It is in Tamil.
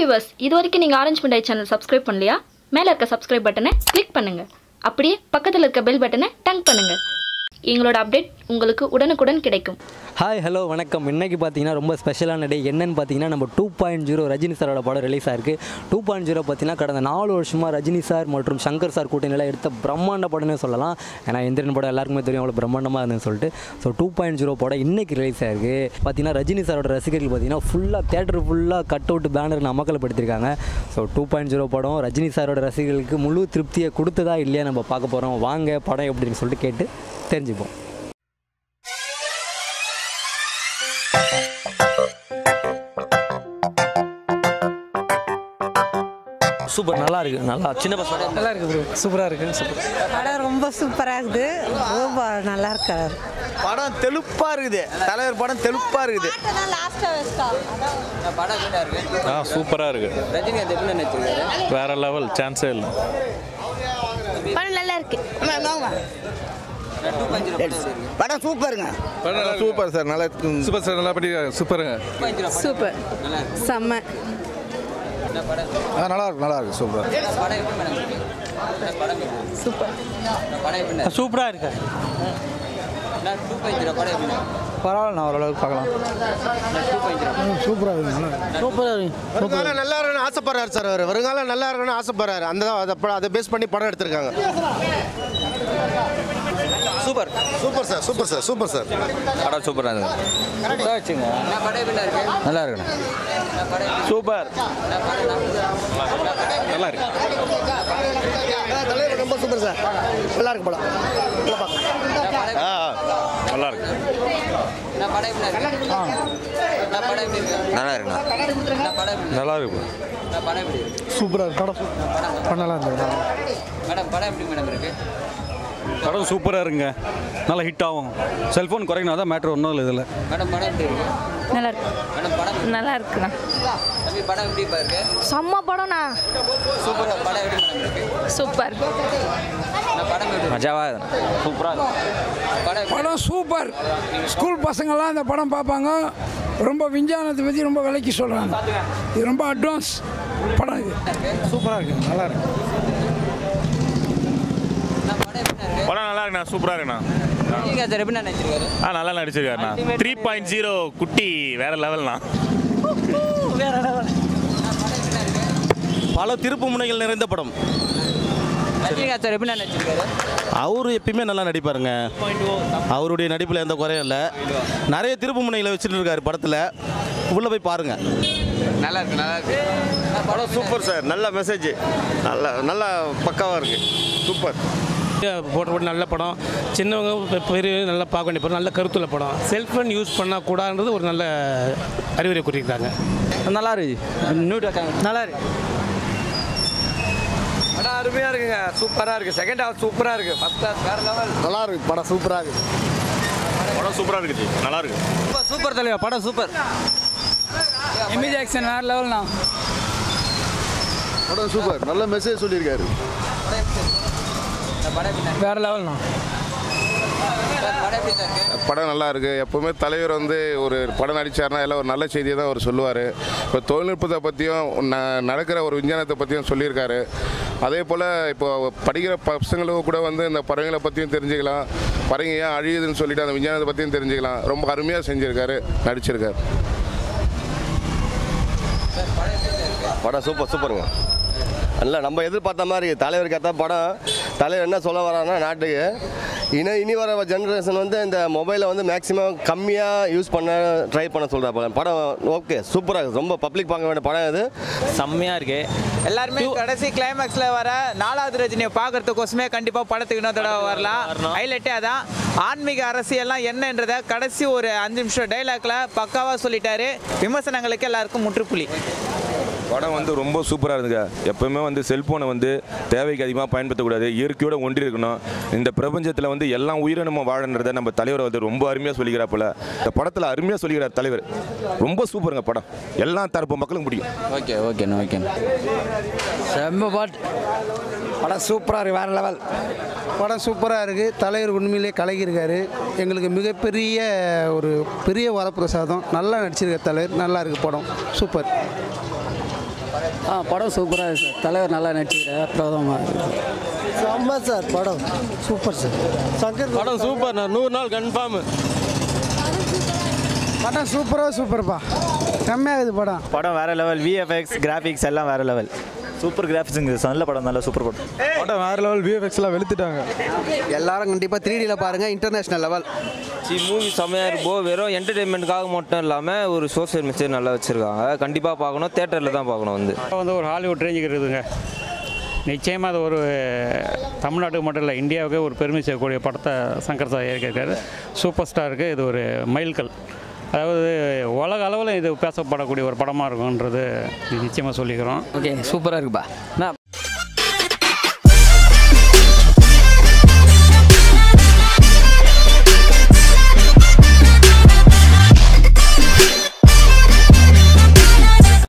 வியூவர்ஸ், இதுவரைக்கும் நீங்கள் ஆரஞ்சு மிட்டாய் சேனல் சப்ஸ்கிரைப் பண்ணலையா? மேலே இருக்க சப்ஸ்கிரைப் பட்டனை கிளிக் பண்ணுங்கள். அப்படியே பக்கத்தில் இருக்க பெல் பட்டனை டங் பண்ணுங்கள். எங்களோட அப்டேட் உங்களுக்கு உடனுக்குடன் கிடைக்கும். ஹாய் ஹலோ வணக்கம். இன்றைக்கி பார்த்தீங்கன்னா ரொம்ப ஸ்பெஷலான டே. என்னென்னு பார்த்தீங்கன்னா நம்ம 2.0 ரஜினி சாரோட படம் ரிலீஸ் ஆயிருக்கு. 2.0 பார்த்தீங்கன்னா கடந்த 4 வருஷமாக ரஜினி சார் மற்றும் சங்கர் சார் கூட்டணியில் எடுத்த பிரம்மாண்ட படம்னே சொல்லலாம். ஏன்னா எந்திரன் படம் எல்லாருக்குமே தெரியும் அவ்வளோ பிரம்மாண்டமாக இருந்துன்னு சொல்லிட்டு. ஸோ 2.0 படம் இன்றைக்கி ரிலீஸ் ஆயிருக்கு. பார்த்தீங்கன்னா ரஜினி சாரோட ரசிகர்கள் பார்த்தீங்கன்னா ஃபுல்லாக தேட்டர் ஃபுல்லாக கட் அவுட் பேனர் அமக்கலப்படுத்திருக்காங்க. ஸோ 2.0 படம் ரஜினி சாரோட ரசிகர்களுக்கு முழு திருப்தியை கொடுத்ததா இல்லையா நம்ம பார்க்க போகிறோம். வாங்க படம் எப்படின்னு சொல்லிட்டு கேட்டு தெரிஞ்சுப்போம். சூப்பர், நல்லா இருக்கு. நல்லா சின்ன பசங்க நல்லா இருக்கு ப்ரோ. சூப்பராக இருக்கு. சூப்பர் படம் ரொம்ப சூப்பராக இருக்குது. ரொம்ப நல்லா இருக்காரு. படம் தெலுப்பா இருக்குது. தலைவர் படம் தெலுப்பா இருக்குது. சூப்பராக இருக்கு. வேற லெவல், சான்ஸே இல்லை. படம் நல்லா இருக்கு. படம் சூப்பருங்க. சூப்பர் சார், நல்லா சூப்பர் சார், நல்லா பண்ணிருக்காங்க. சூப்பருங்க. சூப்பர், செம்ம. நல்லா இருக்கு, நல்லா இருக்கு. சூப்பர் சூப்பர் சூப்பராக இருக்கு. பரவாயில்ல, நான் ஓரளவுக்கு பார்க்கலாம். சூப்பராக இருக்கு. வருங்காலம் நல்லா இருக்கணும்னு ஆசைப்படுறாரு சார். அவர் வருங்காலம் நல்லா இருக்கணும்னு ஆசைப்படுறாரு. அதை பேஸ் பண்ணி படம் எடுத்திருக்காங்க. Super super sir, super sir, super sir. படம் சூப்பராக இருக்கு. நல்லா இருக்கு. சூப்பர், நல்லா இருக்கு. தலைவர் ரொம்ப சூப்பர் சார். நல்லா இருக்கு படம். நல்லா இருக்கு. நல்லா இருக்குண்ணா. நல்லா இருக்கு. சூப்பராக இருக்கு படம். படம் நல்லா இருக்கு. படம் சூப்பராக இருக்குங்க. நல்லா ஹிட் ஆகும். செல்ஃபோன் குறைக்கணும், அதான் மேட்ரு. ஒன்றும் இல்லை இதில். நல்லா இருக்கு. நல்லா இருக்குண்ணா. செம்ம படம்ண்ணா. சூப்பர். மஜாவா சூப்பராக படம் சூப்பர். ஸ்கூல் பசங்கள்லாம் இந்த படம் பார்ப்பாங்க. ரொம்ப விஞ்ஞானத்தை பற்றி ரொம்ப விலைக்கு சொல்கிறாங்க. இது ரொம்ப அட்வான்ஸ் படம். இது சூப்பராக இருக்கு. நல்லா இருக்கு. படம் நல்லா இருக்குண்ணா. சூப்பராக இருக்குண்ணா. நல்லா நடிச்சிருக்காருண்ணா. 3.0 குட்டி வேற லெவல்ண்ணா. பல திருப்பு முனைகள் நிறைந்த படம். அவரு எப்பயுமே நல்லா நடிப்பாருங்க. அவருடைய நடிப்பில் எந்த குறையும் இல்லை. நிறைய திருப்பு முனைகளை வச்சுட்டு இருக்காரு படத்தில். உள்ள போய் பாருங்க. நல்லா இருக்கு, நல்லா இருக்கு. படம் சூப்பர் சார். நல்ல மெசேஜ். நல்லா பக்காவாக இருக்கு. சூப்பர். போட்டு நல்ல படம். சின்னவங்க பெரிய நல்லா பார்க்க வேண்டிய படம். நல்ல கருத்துள்ள படம். செல்ஃபோன் யூஸ் பண்ணக்கூடாதுன்றது ஒரு நல்ல அறிவுரை கூறியிருக்காங்க. நல்லா இருக்கு. நல்லா இருக்கு. படம் அருமையாக இருக்குங்க. சூப்பராக இருக்குது. செகண்ட் ஹாஃப் சூப்பராக இருக்குது. ஃபர்ஸ்ட் ஹாஃப் வேறு லெவல். நல்லா இருக்கு. படம் சூப்பராக இருக்கு. படம் சூப்பராக இருக்குது. நல்லா இருக்கு. சூப்பர் தலைவா. படம் சூப்பர். இமேஜ் ஆக்ஷன் வேறு லெவல்ண்ணா. படம் சூப்பர். நல்ல மெசேஜ் சொல்லியிருக்காரு. வேறு லெவல்ண்ணா. படம் நல்லா இருக்குது. எப்போவுமே தலைவர் வந்து ஒரு படம் நடித்தார்னா எல்லாம் ஒரு நல்ல செய்தியை தான் அவர் சொல்லுவார். இப்போ தொழில்நுட்பத்தை பற்றியும் நடக்கிற ஒரு விஞ்ஞானத்தை பற்றியும் சொல்லியிருக்காரு. அதே போல் இப்போ படிக்கிற பசங்களும் கூட வந்து இந்த பறவைகளை பற்றியும் தெரிஞ்சுக்கலாம். பறவைங்க ஏன் அழியுதுன்னு சொல்லிட்டு அந்த விஞ்ஞானத்தை பற்றியும் தெரிஞ்சுக்கலாம். ரொம்ப அருமையாக செஞ்சுருக்காரு, நடிச்சிருக்காரு. படம் சூப்பருங்க. இல்லை, நம்ம எதிர்பார்த்த மாதிரி தலைவருக்கு ஏற்ற படம். தலைவர் என்ன சொல்ல வரான்னா, நாட்டுக்கு இனி வர ஜென்ரேஷன் வந்து இந்த மொபைலை வந்து மேக்ஸிமம் கம்மியாக யூஸ் பண்ண ட்ரை பண்ண சொல்கிற படம். ஓகே, சூப்பராக இருக்குது. ரொம்ப பப்ளிக் பார்க்க வேண்டிய படம். இது செம்மையாக இருக்குது. எல்லாருமே கடைசி கிளைமேக்ஸில் வர 4வது ரஜினியை பார்க்கறதுக்கோசமே கண்டிப்பாக படத்துக்கு இன்னொரு தடவை வரலாம். ஹைலைட்டே அதான். ஆன்மீக அரசியல்லாம் என்னன்றதை கடைசி ஒரு 5 நிமிஷம் டைலாக்ல பக்காவாக சொல்லிட்டாரு. விமர்சனங்களுக்கு எல்லாருக்கும் முற்றுப்புள்ளி. படம் வந்து ரொம்ப சூப்பராக இருந்துங்க. எப்போவுமே வந்து செல்ஃபோனை வந்து தேவைக்கு அதிகமாக பயன்படுத்தக்கூடாது. இயற்கையோடு ஒன்றி இருக்கணும். இந்த பிரபஞ்சத்தில் வந்து எல்லாம் உயிரினமும் வாழன்றதை நம்ம தலைவர் வந்து ரொம்ப அருமையாக சொல்லிக்கிறார் போல. இந்த படத்தில் அருமையாக சொல்லிக்கிறார் தலைவர். ரொம்ப சூப்பருங்க படம். எல்லா தரப்பு மக்களுக்கும் பிடிக்கும். ஓகேண்ணா. செம்ம பாட்டு. படம் சூப்பராக இருக்குது. வேறு லெவல். படம் சூப்பராக இருக்குது. தலைவர் உண்மையிலே கலகியிருக்காரு. எங்களுக்கு மிகப்பெரிய ஒரு பெரிய வரப்பிரசாதம். நல்லா நடிச்சிருக்கார் தலைவர். நல்லா இருக்குது படம். சூப்பர். படம் சூப்பராக இருக்குது சார். தலைவர் நல்லா நடிச்சுக்கிறார். பிரதமாக இருக்குது. செம்ம சார் படம் சூப்பர் சார். சங்கர் படம் சூப்பர். நான் 100 நாள் கன்ஃபார்ம். படம் சூப்பர்ப்பா. செம்மையாகுது படம். படம் வேறு லெவல். விஎஃப்எக்ஸ் கிராஃபிக்ஸ் எல்லாம் வேறு லெவல். சூப்பர் கிராஃபிக்ஸுங்க. நல்ல படம். நல்ல சூப்பர் படம். படம் வேறு லெவல். விஎஃப்எக்ஸ்லாம் வெளுத்துட்டாங்க. எல்லாரும் கண்டிப்பாக 3Dயில் பாருங்கள். International level. மூவி செம்மையாக இருக்கும். வெறும் என்டர்டெயின்மெண்ட்டுக்காக மட்டும் இல்லாமல் ஒரு சோஷியல் மெசேஜ் நல்லா வச்சுருக்காங்க. கண்டிப்பாக பார்க்கணும். தேட்டரில் தான் பார்க்கணும். வந்து ஒரு ஹாலிவுட் ரேஞ்சுக்கு இருக்குதுங்க. நிச்சயமாக அது ஒரு தமிழ்நாட்டுக்கு மட்டும் இல்லை, இந்தியாவுக்கு ஒரு பெருமை செய்யக்கூடிய படத்தை சங்கர் சார் இயக்கியிருக்காரு. சூப்பர் ஸ்டாருக்கு இது ஒரு மைல்கல். அதாவது உலக அளவில் இது பேசப்படக்கூடிய ஒரு படமாக இருக்கும்ன்றது நிச்சயமாக சொல்லிக்கிறோம். ஓகே, சூப்பராக இருக்குப்பா.